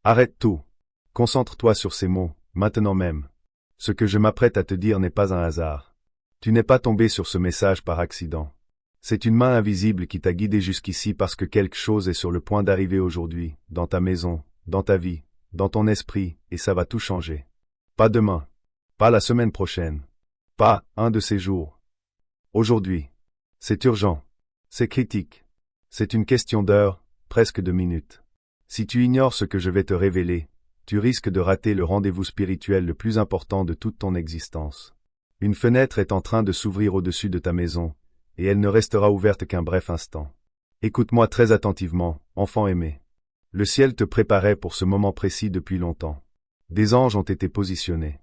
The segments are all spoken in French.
Arrête tout. Concentre-toi sur ces mots, maintenant même. Ce que je m'apprête à te dire n'est pas un hasard. Tu n'es pas tombé sur ce message par accident. C'est une main invisible qui t'a guidé jusqu'ici parce que quelque chose est sur le point d'arriver aujourd'hui, dans ta maison, dans ta vie, dans ton esprit, et ça va tout changer. Pas demain. Pas la semaine prochaine. Pas un de ces jours. Aujourd'hui. C'est urgent. C'est critique. C'est une question d'heures, presque de minutes. Si tu ignores ce que je vais te révéler, tu risques de rater le rendez-vous spirituel le plus important de toute ton existence. Une fenêtre est en train de s'ouvrir au-dessus de ta maison, et elle ne restera ouverte qu'un bref instant. Écoute-moi très attentivement, enfant aimé. Le ciel te préparait pour ce moment précis depuis longtemps. Des anges ont été positionnés.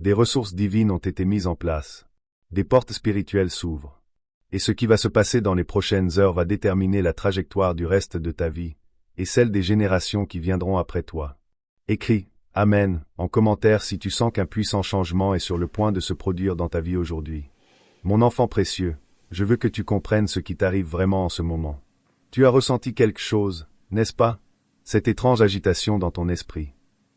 Des ressources divines ont été mises en place. Des portes spirituelles s'ouvrent. Et ce qui va se passer dans les prochaines heures va déterminer la trajectoire du reste de ta vie, et celle des générations qui viendront après toi. Écris « Amen » en commentaire si tu sens qu'un puissant changement est sur le point de se produire dans ta vie aujourd'hui. Mon enfant précieux, je veux que tu comprennes ce qui t'arrive vraiment en ce moment. Tu as ressenti quelque chose, n'est-ce pas? Cette étrange agitation dans ton esprit.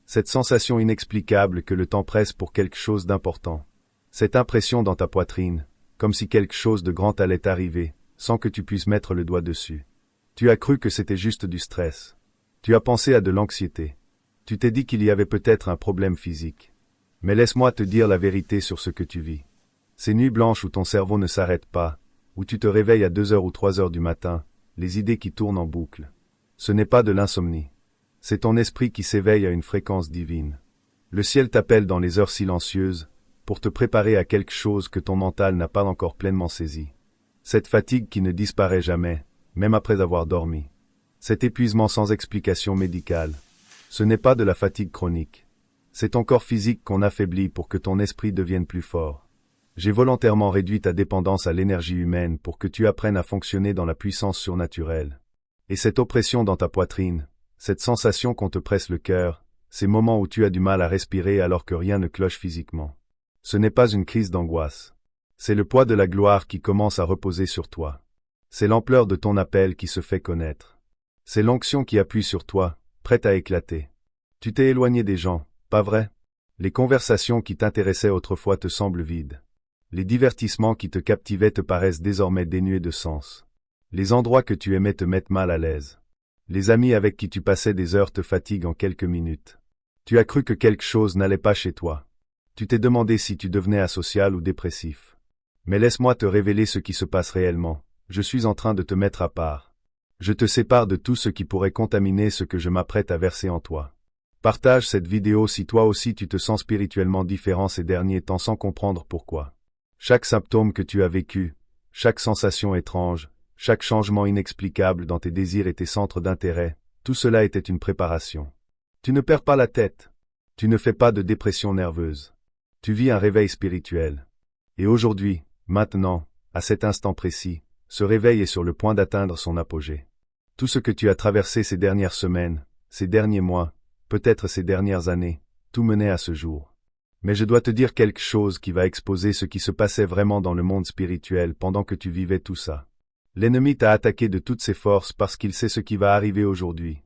Cette sensation inexplicable que le temps presse pour quelque chose d'important. Cette impression dans ta poitrine, comme si quelque chose de grand allait arriver, sans que tu puisses mettre le doigt dessus. Tu as cru que c'était juste du stress. Tu as pensé à de l'anxiété. Tu t'es dit qu'il y avait peut-être un problème physique. Mais laisse-moi te dire la vérité sur ce que tu vis. Ces nuits blanches où ton cerveau ne s'arrête pas, où tu te réveilles à 2 heures ou 3 heures du matin, les idées qui tournent en boucle. Ce n'est pas de l'insomnie. C'est ton esprit qui s'éveille à une fréquence divine. Le ciel t'appelle dans les heures silencieuses, pour te préparer à quelque chose que ton mental n'a pas encore pleinement saisi. Cette fatigue qui ne disparaît jamais, même après avoir dormi. Cet épuisement sans explication médicale. Ce n'est pas de la fatigue chronique. C'est ton corps physique qu'on affaiblit pour que ton esprit devienne plus fort. J'ai volontairement réduit ta dépendance à l'énergie humaine pour que tu apprennes à fonctionner dans la puissance surnaturelle. Et cette oppression dans ta poitrine, cette sensation qu'on te presse le cœur, ces moments où tu as du mal à respirer alors que rien ne cloche physiquement. Ce n'est pas une crise d'angoisse. C'est le poids de la gloire qui commence à reposer sur toi. C'est l'ampleur de ton appel qui se fait connaître. C'est l'onction qui appuie sur toi, prête à éclater. Tu t'es éloigné des gens, pas vrai? Les conversations qui t'intéressaient autrefois te semblent vides. Les divertissements qui te captivaient te paraissent désormais dénués de sens. Les endroits que tu aimais te mettent mal à l'aise. Les amis avec qui tu passais des heures te fatiguent en quelques minutes. Tu as cru que quelque chose n'allait pas chez toi. Tu t'es demandé si tu devenais asocial ou dépressif. Mais laisse-moi te révéler ce qui se passe réellement. Je suis en train de te mettre à part. Je te sépare de tout ce qui pourrait contaminer ce que je m'apprête à verser en toi. Partage cette vidéo si toi aussi tu te sens spirituellement différent ces derniers temps sans comprendre pourquoi. Chaque symptôme que tu as vécu, chaque sensation étrange, chaque changement inexplicable dans tes désirs et tes centres d'intérêt, tout cela était une préparation. Tu ne perds pas la tête. Tu ne fais pas de dépression nerveuse. Tu vis un réveil spirituel. Et aujourd'hui, maintenant, à cet instant précis, ce réveil est sur le point d'atteindre son apogée. Tout ce que tu as traversé ces dernières semaines, ces derniers mois, peut-être ces dernières années, tout menait à ce jour. Mais je dois te dire quelque chose qui va exposer ce qui se passait vraiment dans le monde spirituel pendant que tu vivais tout ça. L'ennemi t'a attaqué de toutes ses forces parce qu'il sait ce qui va arriver aujourd'hui.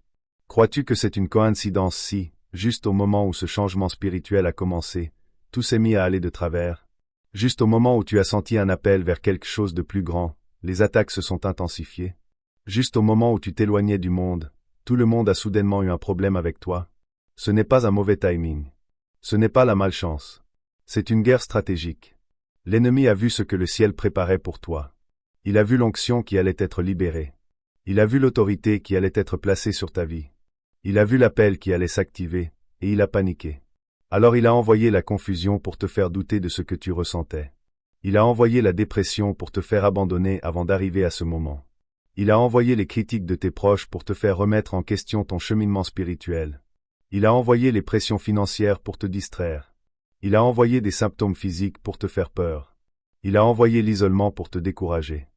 Crois-tu que c'est une coïncidence si, juste au moment où ce changement spirituel a commencé, tout s'est mis à aller de travers? Juste au moment où tu as senti un appel vers quelque chose de plus grand, les attaques se sont intensifiées. Juste au moment où tu t'éloignais du monde, tout le monde a soudainement eu un problème avec toi. Ce n'est pas un mauvais timing. Ce n'est pas la malchance. C'est une guerre stratégique. L'ennemi a vu ce que le ciel préparait pour toi. Il a vu l'onction qui allait être libérée. Il a vu l'autorité qui allait être placée sur ta vie. Il a vu l'appel qui allait s'activer, et il a paniqué. Alors il a envoyé la confusion pour te faire douter de ce que tu ressentais. Il a envoyé la dépression pour te faire abandonner avant d'arriver à ce moment. Il a envoyé les critiques de tes proches pour te faire remettre en question ton cheminement spirituel. Il a envoyé les pressions financières pour te distraire. Il a envoyé des symptômes physiques pour te faire peur. Il a envoyé l'isolement pour te décourager.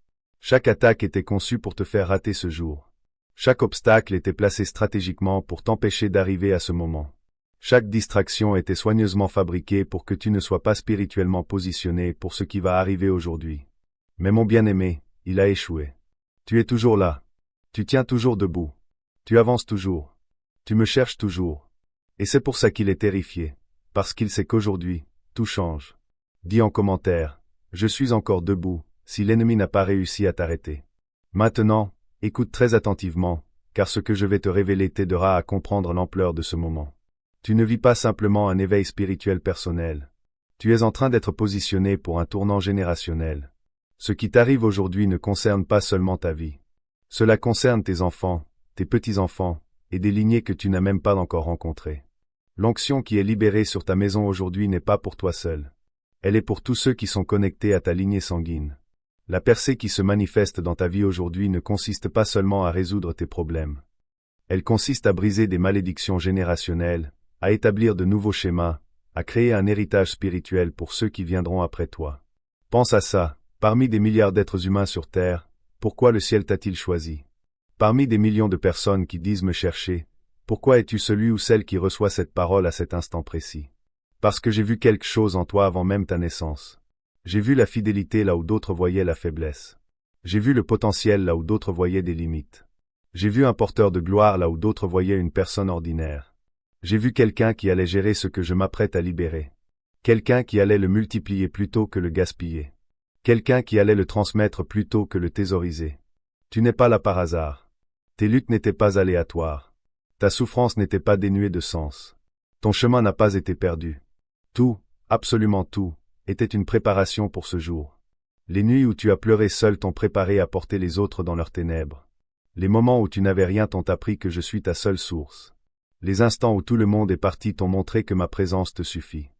Chaque attaque était conçue pour te faire rater ce jour. Chaque obstacle était placé stratégiquement pour t'empêcher d'arriver à ce moment. Chaque distraction était soigneusement fabriquée pour que tu ne sois pas spirituellement positionné pour ce qui va arriver aujourd'hui. Mais mon bien-aimé, il a échoué. Tu es toujours là. Tu tiens toujours debout. Tu avances toujours. Tu me cherches toujours. Et c'est pour ça qu'il est terrifié. Parce qu'il sait qu'aujourd'hui, tout change. Dis en commentaire, je suis encore debout, si l'ennemi n'a pas réussi à t'arrêter. Maintenant, écoute très attentivement, car ce que je vais te révéler t'aidera à comprendre l'ampleur de ce moment. Tu ne vis pas simplement un éveil spirituel personnel. Tu es en train d'être positionné pour un tournant générationnel. Ce qui t'arrive aujourd'hui ne concerne pas seulement ta vie. Cela concerne tes enfants, tes petits-enfants, et des lignées que tu n'as même pas encore rencontrées. L'onction qui est libérée sur ta maison aujourd'hui n'est pas pour toi seul. Elle est pour tous ceux qui sont connectés à ta lignée sanguine. La percée qui se manifeste dans ta vie aujourd'hui ne consiste pas seulement à résoudre tes problèmes. Elle consiste à briser des malédictions générationnelles, à établir de nouveaux schémas, à créer un héritage spirituel pour ceux qui viendront après toi. Pense à ça, parmi des milliards d'êtres humains sur Terre, pourquoi le ciel t'a-t-il choisi? Parmi des millions de personnes qui disent me chercher, pourquoi es-tu celui ou celle qui reçoit cette parole à cet instant précis? Parce que j'ai vu quelque chose en toi avant même ta naissance. J'ai vu la fidélité là où d'autres voyaient la faiblesse. J'ai vu le potentiel là où d'autres voyaient des limites. J'ai vu un porteur de gloire là où d'autres voyaient une personne ordinaire. J'ai vu quelqu'un qui allait gérer ce que je m'apprête à libérer. Quelqu'un qui allait le multiplier plutôt que le gaspiller. Quelqu'un qui allait le transmettre plutôt que le thésauriser. Tu n'es pas là par hasard. Tes luttes n'étaient pas aléatoires. Ta souffrance n'était pas dénuée de sens. Ton chemin n'a pas été perdu. Tout, absolument tout, était une préparation pour ce jour. Les nuits où tu as pleuré seul t'ont préparé à porter les autres dans leurs ténèbres. Les moments où tu n'avais rien t'ont appris que je suis ta seule source. Les instants où tout le monde est parti t'ont montré que ma présence te suffit.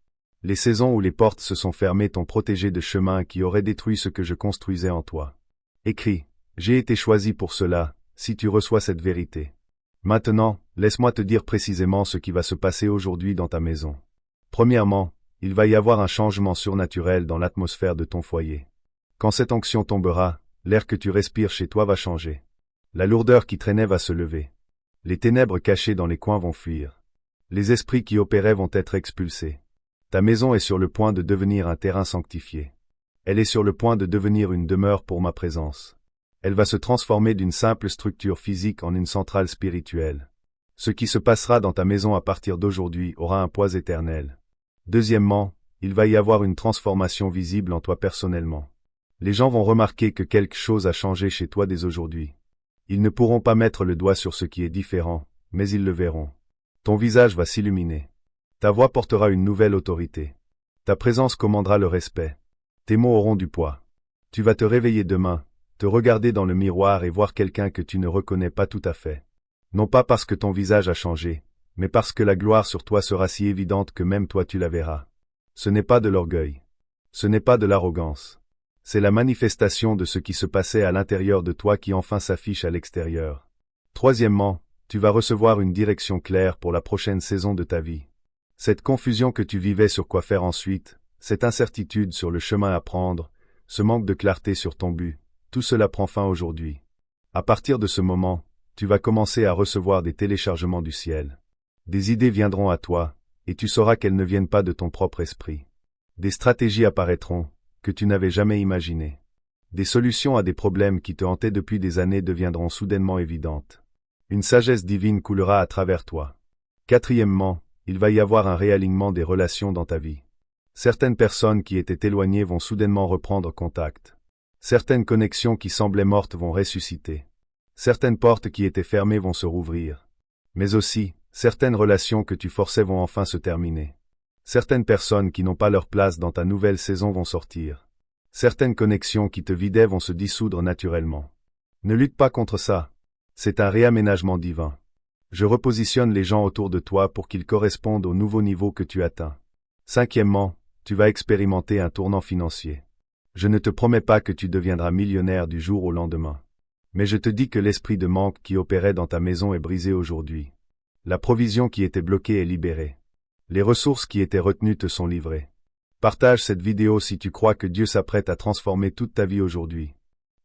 Les saisons où les portes se sont fermées t'ont protégé de chemins qui auraient détruit ce que je construisais en toi. Écris, j'ai été choisi pour cela, si tu reçois cette vérité. Maintenant, laisse-moi te dire précisément ce qui va se passer aujourd'hui dans ta maison. Premièrement, il va y avoir un changement surnaturel dans l'atmosphère de ton foyer. Quand cette onction tombera, l'air que tu respires chez toi va changer. La lourdeur qui traînait va se lever. Les ténèbres cachées dans les coins vont fuir. Les esprits qui opéraient vont être expulsés. Ta maison est sur le point de devenir un terrain sanctifié. Elle est sur le point de devenir une demeure pour ma présence. Elle va se transformer d'une simple structure physique en une centrale spirituelle. Ce qui se passera dans ta maison à partir d'aujourd'hui aura un poids éternel. Deuxièmement, il va y avoir une transformation visible en toi personnellement. Les gens vont remarquer que quelque chose a changé chez toi dès aujourd'hui. Ils ne pourront pas mettre le doigt sur ce qui est différent, mais ils le verront. Ton visage va s'illuminer. Ta voix portera une nouvelle autorité. Ta présence commandera le respect. Tes mots auront du poids. Tu vas te réveiller demain, te regarder dans le miroir et voir quelqu'un que tu ne reconnais pas tout à fait. Non pas parce que ton visage a changé, mais parce que la gloire sur toi sera si évidente que même toi tu la verras. Ce n'est pas de l'orgueil. Ce n'est pas de l'arrogance. C'est la manifestation de ce qui se passait à l'intérieur de toi qui enfin s'affiche à l'extérieur. Troisièmement, tu vas recevoir une direction claire pour la prochaine saison de ta vie. Cette confusion que tu vivais sur quoi faire ensuite, cette incertitude sur le chemin à prendre, ce manque de clarté sur ton but, tout cela prend fin aujourd'hui. À partir de ce moment, tu vas commencer à recevoir des téléchargements du ciel. Des idées viendront à toi, et tu sauras qu'elles ne viennent pas de ton propre esprit. Des stratégies apparaîtront, que tu n'avais jamais imaginées. Des solutions à des problèmes qui te hantaient depuis des années deviendront soudainement évidentes. Une sagesse divine coulera à travers toi. Quatrièmement, il va y avoir un réalignement des relations dans ta vie. Certaines personnes qui étaient éloignées vont soudainement reprendre contact. Certaines connexions qui semblaient mortes vont ressusciter. Certaines portes qui étaient fermées vont se rouvrir. Mais aussi, certaines relations que tu forçais vont enfin se terminer. Certaines personnes qui n'ont pas leur place dans ta nouvelle saison vont sortir. Certaines connexions qui te vidaient vont se dissoudre naturellement. Ne lutte pas contre ça. C'est un réaménagement divin. Je repositionne les gens autour de toi pour qu'ils correspondent au nouveau niveau que tu atteins. Cinquièmement, tu vas expérimenter un tournant financier. Je ne te promets pas que tu deviendras millionnaire du jour au lendemain. Mais je te dis que l'esprit de manque qui opérait dans ta maison est brisé aujourd'hui. La provision qui était bloquée est libérée. Les ressources qui étaient retenues te sont livrées. Partage cette vidéo si tu crois que Dieu s'apprête à transformer toute ta vie aujourd'hui.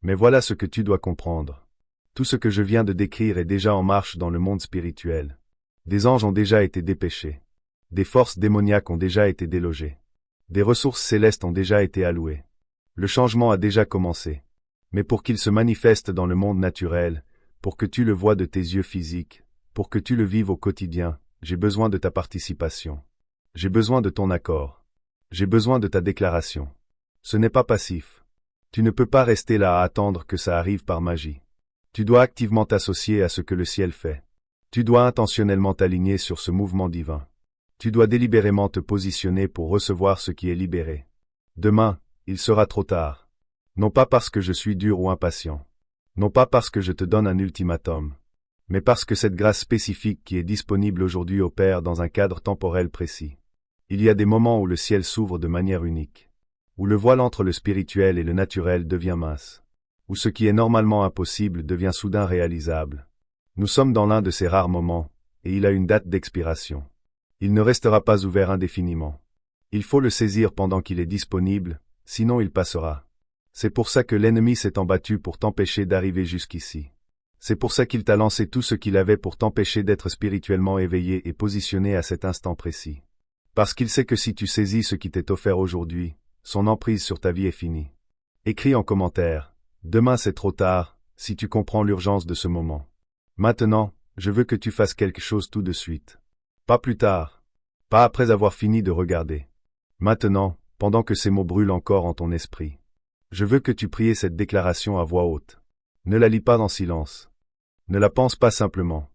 Mais voilà ce que tu dois comprendre. Tout ce que je viens de décrire est déjà en marche dans le monde spirituel. Des anges ont déjà été dépêchés. Des forces démoniaques ont déjà été délogées. Des ressources célestes ont déjà été allouées. Le changement a déjà commencé. Mais pour qu'il se manifeste dans le monde naturel, pour que tu le vois de tes yeux physiques, pour que tu le vives au quotidien, j'ai besoin de ta participation. J'ai besoin de ton accord. J'ai besoin de ta déclaration. Ce n'est pas passif. Tu ne peux pas rester là à attendre que ça arrive par magie. Tu dois activement t'associer à ce que le ciel fait. Tu dois intentionnellement t'aligner sur ce mouvement divin. Tu dois délibérément te positionner pour recevoir ce qui est libéré. Demain, il sera trop tard. Non pas parce que je suis dur ou impatient. Non pas parce que je te donne un ultimatum. Mais parce que cette grâce spécifique qui est disponible aujourd'hui opère dans un cadre temporel précis. Il y a des moments où le ciel s'ouvre de manière unique. Où le voile entre le spirituel et le naturel devient mince. Où ce qui est normalement impossible devient soudain réalisable. Nous sommes dans l'un de ces rares moments, et il a une date d'expiration. Il ne restera pas ouvert indéfiniment. Il faut le saisir pendant qu'il est disponible, sinon il passera. C'est pour ça que l'ennemi s'est embattu pour t'empêcher d'arriver jusqu'ici. C'est pour ça qu'il t'a lancé tout ce qu'il avait pour t'empêcher d'être spirituellement éveillé et positionné à cet instant précis. Parce qu'il sait que si tu saisis ce qui t'est offert aujourd'hui, son emprise sur ta vie est finie. Écris en commentaire, demain c'est trop tard, si tu comprends l'urgence de ce moment. Maintenant, je veux que tu fasses quelque chose tout de suite. Pas plus tard. Pas après avoir fini de regarder. Maintenant, pendant que ces mots brûlent encore en ton esprit. Je veux que tu pries cette déclaration à voix haute. Ne la lis pas en silence. Ne la pense pas simplement.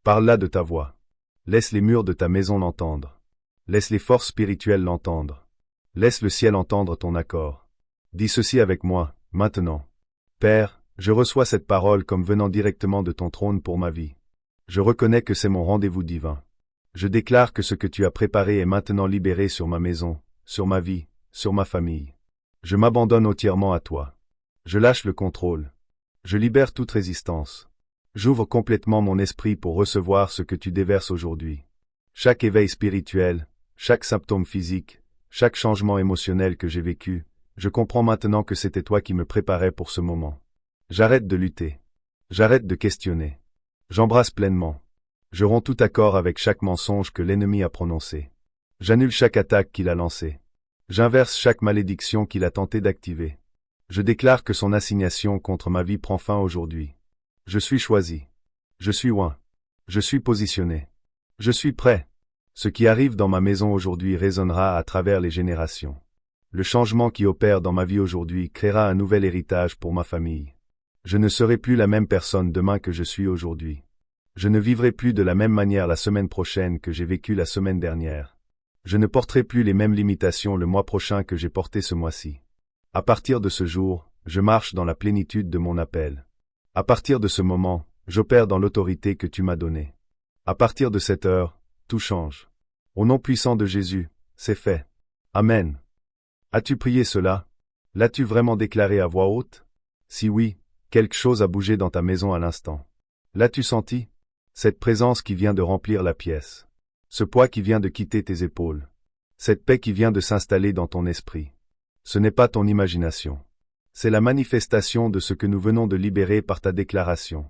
Parle-la de ta voix. Laisse les murs de ta maison l'entendre. Laisse les forces spirituelles l'entendre. Laisse le ciel entendre ton accord. Dis ceci avec moi, maintenant. Père, je reçois cette parole comme venant directement de ton trône pour ma vie. Je reconnais que c'est mon rendez-vous divin. Je déclare que ce que tu as préparé est maintenant libéré sur ma maison, sur ma vie, sur ma famille. Je m'abandonne entièrement à toi. Je lâche le contrôle. Je libère toute résistance. J'ouvre complètement mon esprit pour recevoir ce que tu déverses aujourd'hui. Chaque éveil spirituel, chaque symptôme physique, chaque changement émotionnel que j'ai vécu, je comprends maintenant que c'était toi qui me préparais pour ce moment. J'arrête de lutter. J'arrête de questionner. J'embrasse pleinement. Je romps tout accord avec chaque mensonge que l'ennemi a prononcé. J'annule chaque attaque qu'il a lancée. J'inverse chaque malédiction qu'il a tenté d'activer. Je déclare que son assignation contre ma vie prend fin aujourd'hui. Je suis choisi. Je suis oint. Je suis positionné. Je suis prêt. Ce qui arrive dans ma maison aujourd'hui résonnera à travers les générations. Le changement qui opère dans ma vie aujourd'hui créera un nouvel héritage pour ma famille. Je ne serai plus la même personne demain que je suis aujourd'hui. Je ne vivrai plus de la même manière la semaine prochaine que j'ai vécu la semaine dernière. Je ne porterai plus les mêmes limitations le mois prochain que j'ai porté ce mois-ci. À partir de ce jour, je marche dans la plénitude de mon appel. À partir de ce moment, j'opère dans l'autorité que tu m'as donnée. À partir de cette heure, tout change. Au nom puissant de Jésus, c'est fait. Amen. As-tu prié cela? L'as-tu vraiment déclaré à voix haute? Si oui, quelque chose a bougé dans ta maison à l'instant. L'as-tu senti? Cette présence qui vient de remplir la pièce. Ce poids qui vient de quitter tes épaules. Cette paix qui vient de s'installer dans ton esprit. Ce n'est pas ton imagination. C'est la manifestation de ce que nous venons de libérer par ta déclaration.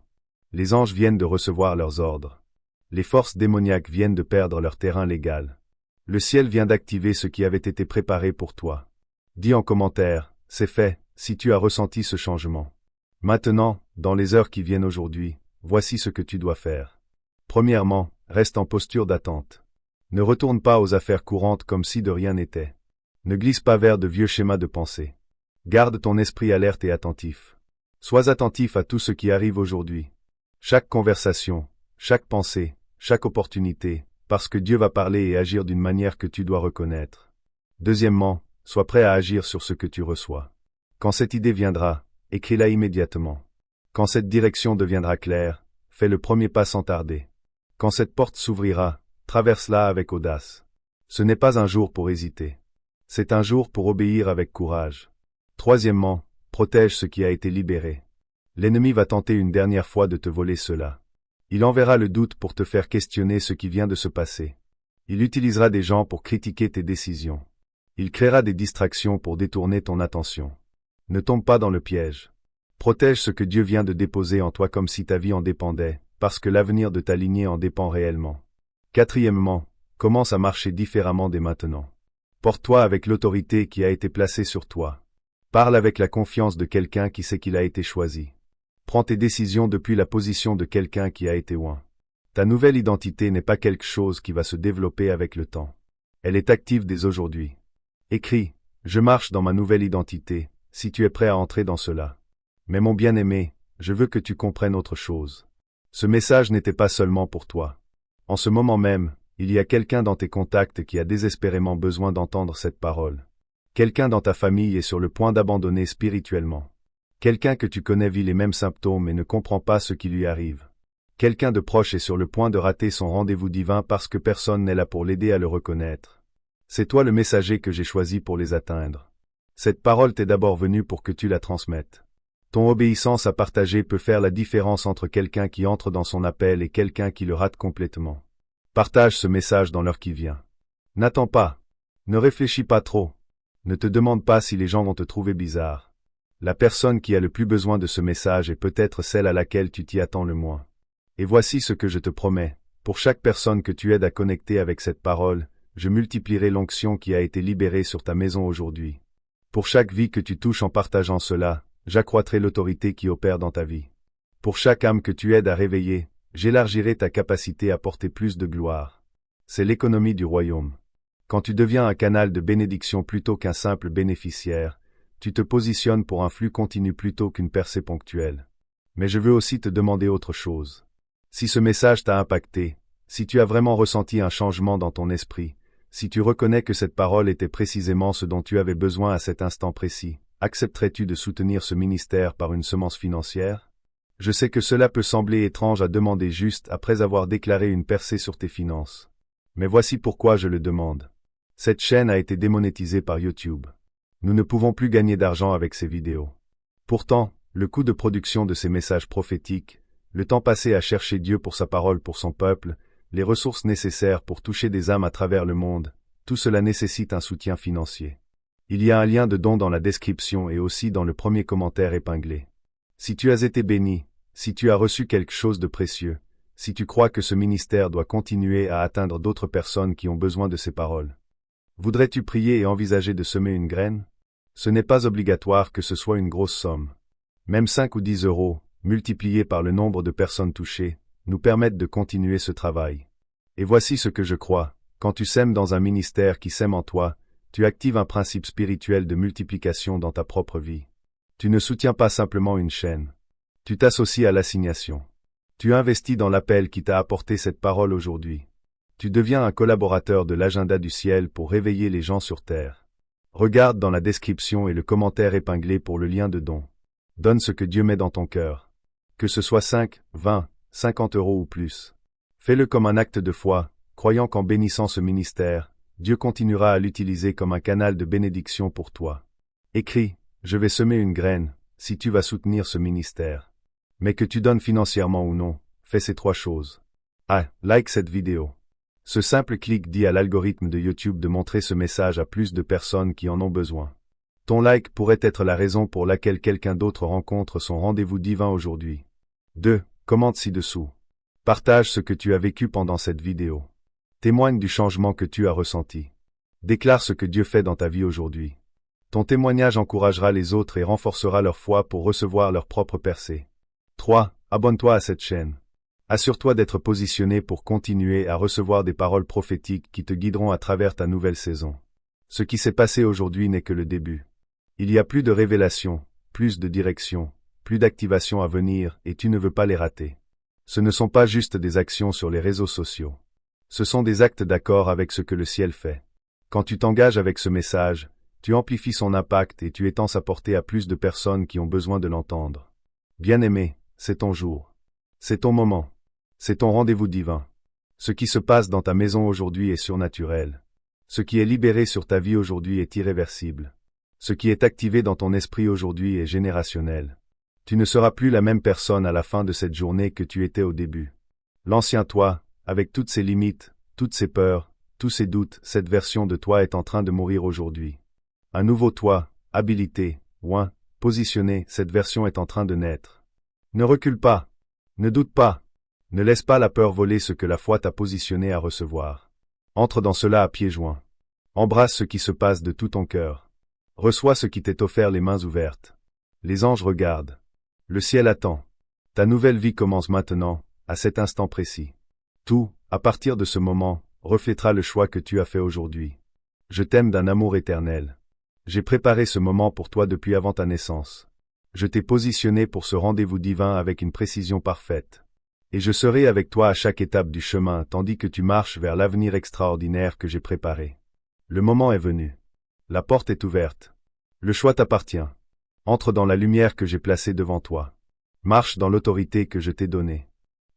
Les anges viennent de recevoir leurs ordres. Les forces démoniaques viennent de perdre leur terrain légal. Le ciel vient d'activer ce qui avait été préparé pour toi. Dis en commentaire, c'est fait, si tu as ressenti ce changement. Maintenant, dans les heures qui viennent aujourd'hui, voici ce que tu dois faire. Premièrement, reste en posture d'attente. Ne retourne pas aux affaires courantes comme si de rien n'était. Ne glisse pas vers de vieux schémas de pensée. Garde ton esprit alerte et attentif. Sois attentif à tout ce qui arrive aujourd'hui. Chaque conversation, chaque pensée, chaque opportunité, parce que Dieu va parler et agir d'une manière que tu dois reconnaître. Deuxièmement, sois prêt à agir sur ce que tu reçois. Quand cette idée viendra, écris-la immédiatement. Quand cette direction deviendra claire, fais le premier pas sans tarder. Quand cette porte s'ouvrira, traverse-la avec audace. Ce n'est pas un jour pour hésiter. C'est un jour pour obéir avec courage. Troisièmement, protège ce qui a été libéré. L'ennemi va tenter une dernière fois de te voler cela. Il enverra le doute pour te faire questionner ce qui vient de se passer. Il utilisera des gens pour critiquer tes décisions. Il créera des distractions pour détourner ton attention. Ne tombe pas dans le piège. Protège ce que Dieu vient de déposer en toi comme si ta vie en dépendait, parce que l'avenir de ta lignée en dépend réellement. Quatrièmement, commence à marcher différemment dès maintenant. Porte-toi avec l'autorité qui a été placée sur toi. Parle avec la confiance de quelqu'un qui sait qu'il a été choisi. Prends tes décisions depuis la position de quelqu'un qui a été oint. Ta nouvelle identité n'est pas quelque chose qui va se développer avec le temps. Elle est active dès aujourd'hui. Écris, je marche dans ma nouvelle identité, si tu es prêt à entrer dans cela. Mais mon bien-aimé, je veux que tu comprennes autre chose. Ce message n'était pas seulement pour toi. En ce moment même, il y a quelqu'un dans tes contacts qui a désespérément besoin d'entendre cette parole. Quelqu'un dans ta famille est sur le point d'abandonner spirituellement. Quelqu'un que tu connais vit les mêmes symptômes et ne comprend pas ce qui lui arrive. Quelqu'un de proche est sur le point de rater son rendez-vous divin parce que personne n'est là pour l'aider à le reconnaître. C'est toi le messager que j'ai choisi pour les atteindre. Cette parole t'est d'abord venue pour que tu la transmettes. Ton obéissance à partager peut faire la différence entre quelqu'un qui entre dans son appel et quelqu'un qui le rate complètement. Partage ce message dans l'heure qui vient. N'attends pas. Ne réfléchis pas trop. Ne te demande pas si les gens vont te trouver bizarre. La personne qui a le plus besoin de ce message est peut-être celle à laquelle tu t'y attends le moins. Et voici ce que je te promets. Pour chaque personne que tu aides à connecter avec cette parole, je multiplierai l'onction qui a été libérée sur ta maison aujourd'hui. Pour chaque vie que tu touches en partageant cela, j'accroîtrai l'autorité qui opère dans ta vie. Pour chaque âme que tu aides à réveiller, j'élargirai ta capacité à porter plus de gloire. C'est l'économie du royaume. Quand tu deviens un canal de bénédiction plutôt qu'un simple bénéficiaire, tu te positionnes pour un flux continu plutôt qu'une percée ponctuelle. Mais je veux aussi te demander autre chose. Si ce message t'a impacté, si tu as vraiment ressenti un changement dans ton esprit, si tu reconnais que cette parole était précisément ce dont tu avais besoin à cet instant précis, accepterais-tu de soutenir ce ministère par une semence financière? Je sais que cela peut sembler étrange à demander juste après avoir déclaré une percée sur tes finances. Mais voici pourquoi je le demande. Cette chaîne a été démonétisée par YouTube. Nous ne pouvons plus gagner d'argent avec ces vidéos. Pourtant, le coût de production de ces messages prophétiques, le temps passé à chercher Dieu pour sa parole pour son peuple, les ressources nécessaires pour toucher des âmes à travers le monde, tout cela nécessite un soutien financier. Il y a un lien de don dans la description et aussi dans le premier commentaire épinglé. Si tu as été béni, si tu as reçu quelque chose de précieux, si tu crois que ce ministère doit continuer à atteindre d'autres personnes qui ont besoin de ces paroles, voudrais-tu prier et envisager de semer une graine? Ce n'est pas obligatoire que ce soit une grosse somme. Même 5 ou 10 euros, multipliés par le nombre de personnes touchées, nous permettent de continuer ce travail. Et voici ce que je crois, quand tu sèmes dans un ministère qui sème en toi, tu actives un principe spirituel de multiplication dans ta propre vie. Tu ne soutiens pas simplement une chaîne. Tu t'associes à l'assignation. Tu investis dans l'appel qui t'a apporté cette parole aujourd'hui. Tu deviens un collaborateur de l'agenda du ciel pour réveiller les gens sur terre. Regarde dans la description et le commentaire épinglé pour le lien de don. Donne ce que Dieu met dans ton cœur. Que ce soit 5, 20, 50 euros ou plus. Fais-le comme un acte de foi, croyant qu'en bénissant ce ministère, Dieu continuera à l'utiliser comme un canal de bénédiction pour toi. Écris, je vais semer une graine, si tu vas soutenir ce ministère. Mais que tu donnes financièrement ou non, fais ces 3 choses. A. Like cette vidéo. Ce simple clic dit à l'algorithme de YouTube de montrer ce message à plus de personnes qui en ont besoin. Ton like pourrait être la raison pour laquelle quelqu'un d'autre rencontre son rendez-vous divin aujourd'hui. 2. Commente ci-dessous. Partage ce que tu as vécu pendant cette vidéo. Témoigne du changement que tu as ressenti. Déclare ce que Dieu fait dans ta vie aujourd'hui. Ton témoignage encouragera les autres et renforcera leur foi pour recevoir leur propre percée. 3. Abonne-toi à cette chaîne. Assure-toi d'être positionné pour continuer à recevoir des paroles prophétiques qui te guideront à travers ta nouvelle saison. Ce qui s'est passé aujourd'hui n'est que le début. Il y a plus de révélations, plus de direction, plus d'activation à venir et tu ne veux pas les rater. Ce ne sont pas juste des actions sur les réseaux sociaux. Ce sont des actes d'accord avec ce que le ciel fait. Quand tu t'engages avec ce message, tu amplifies son impact et tu étends sa portée à plus de personnes qui ont besoin de l'entendre. Bien-aimé, c'est ton jour. C'est ton moment. C'est ton rendez-vous divin. Ce qui se passe dans ta maison aujourd'hui est surnaturel. Ce qui est libéré sur ta vie aujourd'hui est irréversible. Ce qui est activé dans ton esprit aujourd'hui est générationnel. Tu ne seras plus la même personne à la fin de cette journée que tu étais au début. L'ancien toi, avec toutes ses limites, toutes ses peurs, tous ses doutes, cette version de toi est en train de mourir aujourd'hui. Un nouveau toi, habilité, oint, positionné, cette version est en train de naître. Ne recule pas. Ne doute pas. Ne laisse pas la peur voler ce que la foi t'a positionné à recevoir. Entre dans cela à pieds joints. Embrasse ce qui se passe de tout ton cœur. Reçois ce qui t'est offert les mains ouvertes. Les anges regardent. Le ciel attend. Ta nouvelle vie commence maintenant, à cet instant précis. Tout, à partir de ce moment, reflètera le choix que tu as fait aujourd'hui. Je t'aime d'un amour éternel. J'ai préparé ce moment pour toi depuis avant ta naissance. Je t'ai positionné pour ce rendez-vous divin avec une précision parfaite. Et je serai avec toi à chaque étape du chemin tandis que tu marches vers l'avenir extraordinaire que j'ai préparé. Le moment est venu. La porte est ouverte. Le choix t'appartient. Entre dans la lumière que j'ai placée devant toi. Marche dans l'autorité que je t'ai donnée.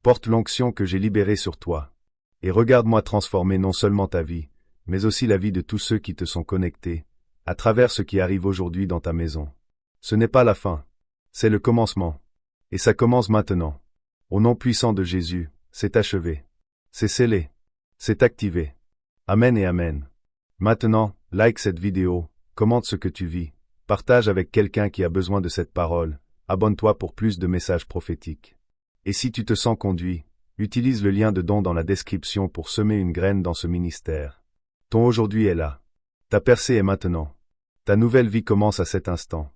Porte l'onction que j'ai libérée sur toi. Et regarde-moi transformer non seulement ta vie, mais aussi la vie de tous ceux qui te sont connectés, à travers ce qui arrive aujourd'hui dans ta maison. Ce n'est pas la fin. C'est le commencement. Et ça commence maintenant. Au nom puissant de Jésus, c'est achevé. C'est scellé. C'est activé. Amen et amen. Maintenant, like cette vidéo, commente ce que tu vis, partage avec quelqu'un qui a besoin de cette parole, abonne-toi pour plus de messages prophétiques. Et si tu te sens conduit, utilise le lien de don dans la description pour semer une graine dans ce ministère. Ton aujourd'hui est là. Ta percée est maintenant. Ta nouvelle vie commence à cet instant.